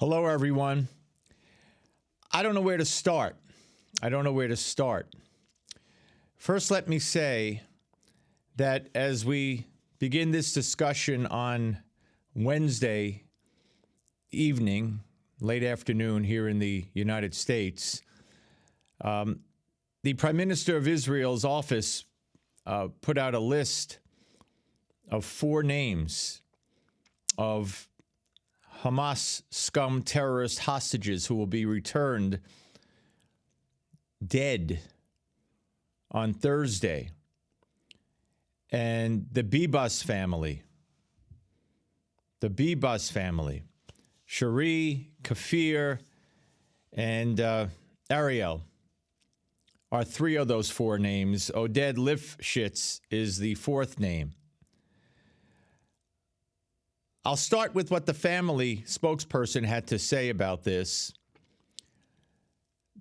Hello, everyone. I don't know where to start. First, let me say that as we begin this discussion on Wednesday evening, late afternoon here in the United States, the Prime Minister of Israel's office put out a list of 4 names of Hamas scum terrorist hostages who will be returned dead on Thursday. And the Bibas family, Shiri, Kfir and Ariel are 3 of those 4 names. Oded Lifshitz is the 4th name. I'll start with what the family spokesperson had to say about this,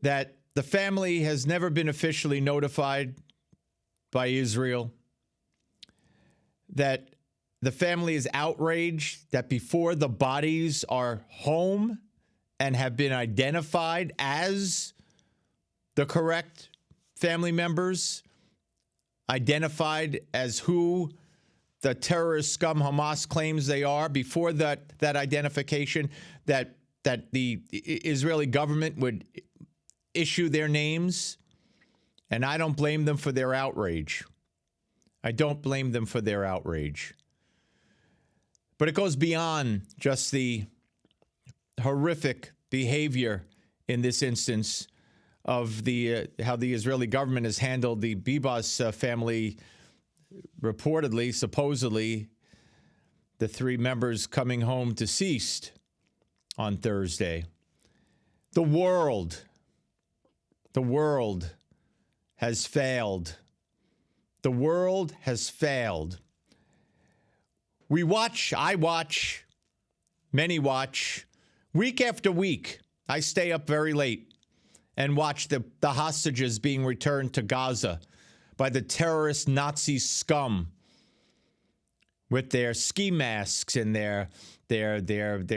that the family has never been officially notified by Israel, that the family is outraged that before the bodies are home and have been identified as the correct family members, identified as who the terrorist scum Hamas claims they are, before that identification, that the Israeli government would issue their names. And I don't blame them for their outrage. But it goes beyond just the horrific behavior in this instance of how the Israeli government has handled the Bibas family. Reportedly, supposedly, the 3 members coming home deceased on Thursday. The world has failed. I watch, many watch, week after week. I stay up very late and watch the hostages being returned to Gaza by the terrorist Nazi scum with their ski masks and their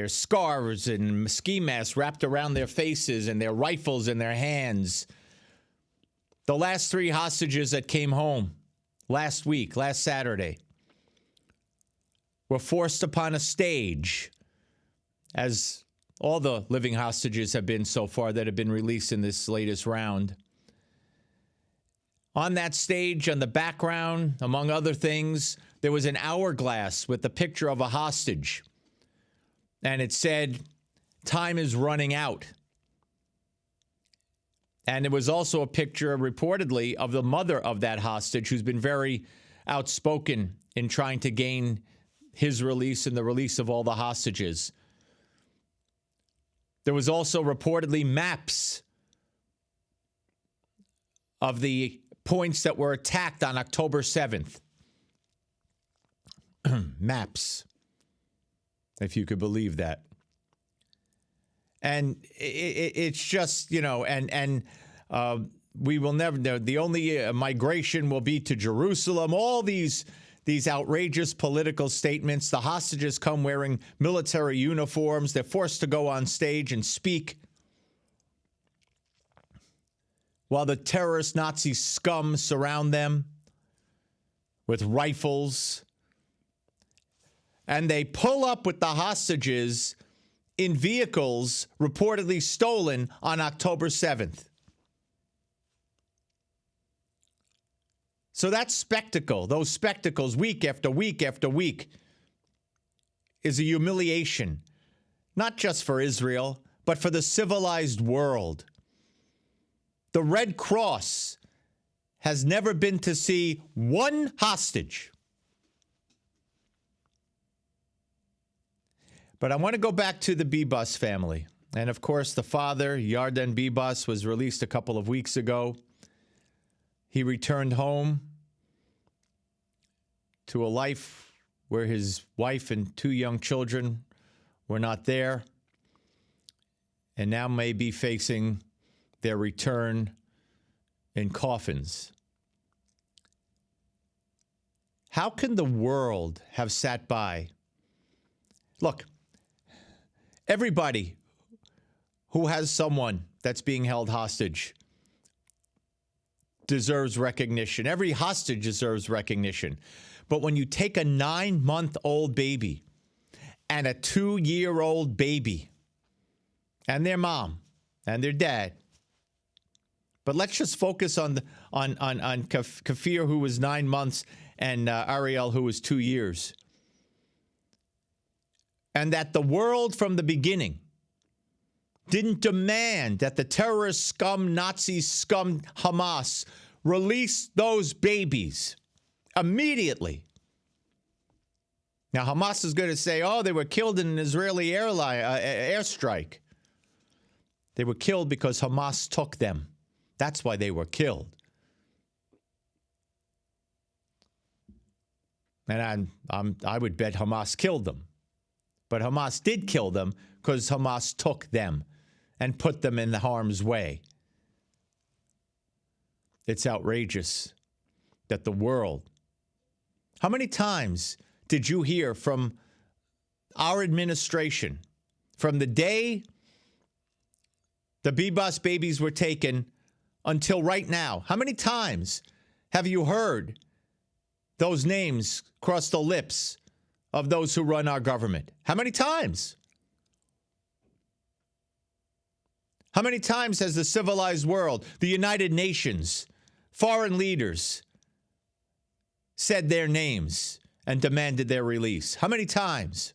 scarves and ski masks wrapped around their faces and their rifles in their hands. The last 3 hostages that came home last Saturday, were forced upon a stage, as all the living hostages have been so far that have been released in this latest round. On that stage, on the background, among other things, there was an hourglass with the picture of a hostage. And it said, "Time is running out." And there was also a picture, reportedly, of the mother of that hostage, who's been very outspoken in trying to gain his release and the release of all the hostages. There was also reportedly maps of the points that were attacked on October 7th. Maps, if you could believe that. And it's just, we will never know. The only migration will be to Jerusalem. All these outrageous political statements. The hostages come wearing military uniforms. They're forced to go on stage and speak, while the terrorist Nazi scum surround them with rifles. And they pull up with the hostages in vehicles reportedly stolen on October 7th. So that spectacle, those spectacles, week after week after week, is a humiliation, not just for Israel, but for the civilized world. The Red Cross has never been to see one hostage. But I want to go back to the Bibas family. And of course, the father, Yarden Bibas, was released a couple of weeks ago. He returned home to a life where his wife and 2 young children were not there, and now may be facing their return in coffins. How can the world have sat by? Look, everybody who has someone that's being held hostage deserves recognition. Every hostage deserves recognition. But when you take a 9-month-old baby and a 2-year-old baby and their mom and their dad, but let's just focus on Kfir, who was 9 months, and Ariel, who was 2 years. And that the world from the beginning didn't demand that the terrorist scum, Nazi scum, Hamas release those babies immediately. Now, Hamas is going to say, oh, they were killed in an Israeli airstrike. They were killed because Hamas took them. That's why they were killed. And I would bet Hamas killed them. But Hamas did kill them because Hamas took them and put them in harm's way. It's outrageous that the world... How many times did you hear from our administration, from the day the Bibas babies were taken until right now? How many times have you heard those names cross the lips of those who run our government? How many times? How many times has the civilized world, the United Nations, foreign leaders said their names and demanded their release? How many times?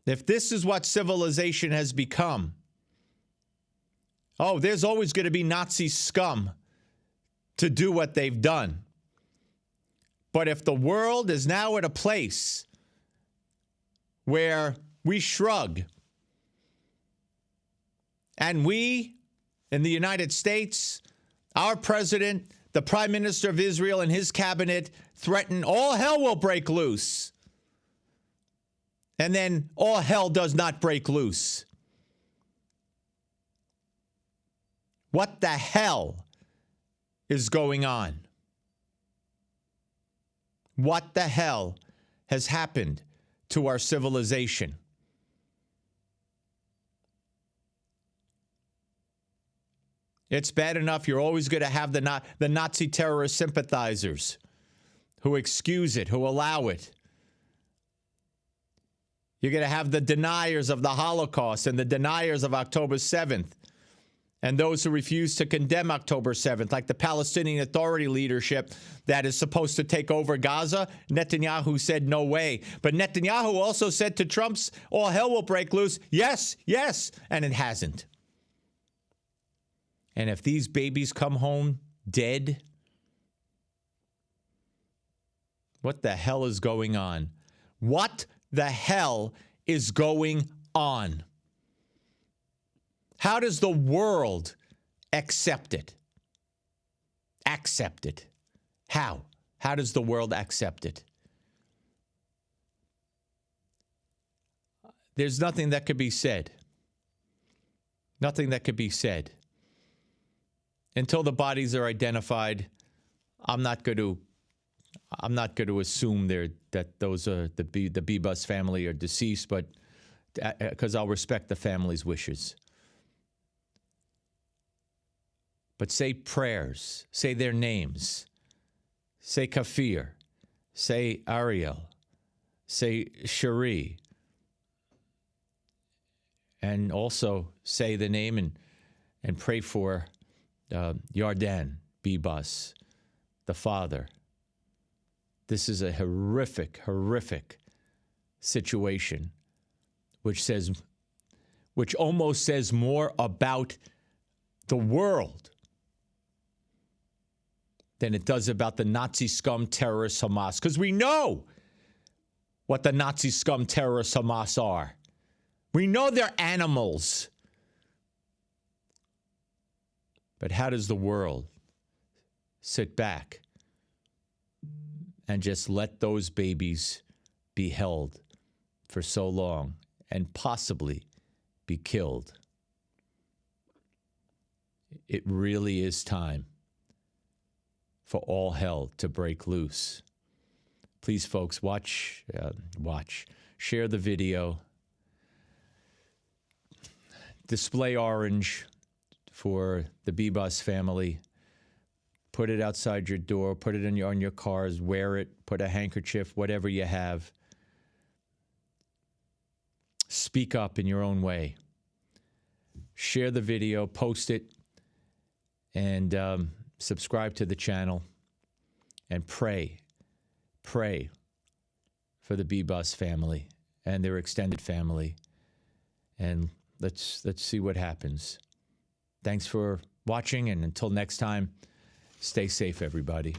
If this is what civilization has become, oh, there's always going to be Nazi scum to do what they've done. But if the world is now at a place where we shrug, and we in the United States, our president, the Prime Minister of Israel, and his cabinet threaten all hell will break loose, and then all hell does not break loose. What the hell is going on? What the hell has happened to our civilization? It's bad enough you're always going to have the Nazi terrorist sympathizers who excuse it, who allow it. You're going to have the deniers of the Holocaust and the deniers of October 7th. And those who refuse to condemn October 7th, like the Palestinian Authority leadership that is supposed to take over Gaza. Netanyahu said no way. But Netanyahu also said to Trump's, all hell will break loose. Yes, yes. And it hasn't. And if these babies come home dead, what the hell is going on? What the hell is going on? How does the world accept it? Accept it. How? How does the world accept it? There's nothing that could be said. Nothing that could be said. Until the bodies are identified, I'm not going to assume that those are the Bibas family are deceased, but because I'll respect the family's wishes. But say prayers, say their names, say Kfir, say Ariel, say Shiri, and also say the name and pray for Yarden Bibas, the father. This is a horrific, horrific situation, which almost says more about the world than it does about the Nazi scum terrorist Hamas. Because we know what the Nazi scum terrorist Hamas are. We know they're animals. But how does the world sit back and just let those babies be held for so long and possibly be killed? It really is time for all hell to break loose. Please, folks, watch, share the video, display orange for the Bibas family. Put it outside your door. Put it on your cars. Wear it. Put a handkerchief, whatever you have. Speak up in your own way. Share the video. Post it. And subscribe to the channel. And pray. Pray for the Bibas family and their extended family. And let's see what happens. Thanks for watching, and until next time, stay safe, everybody.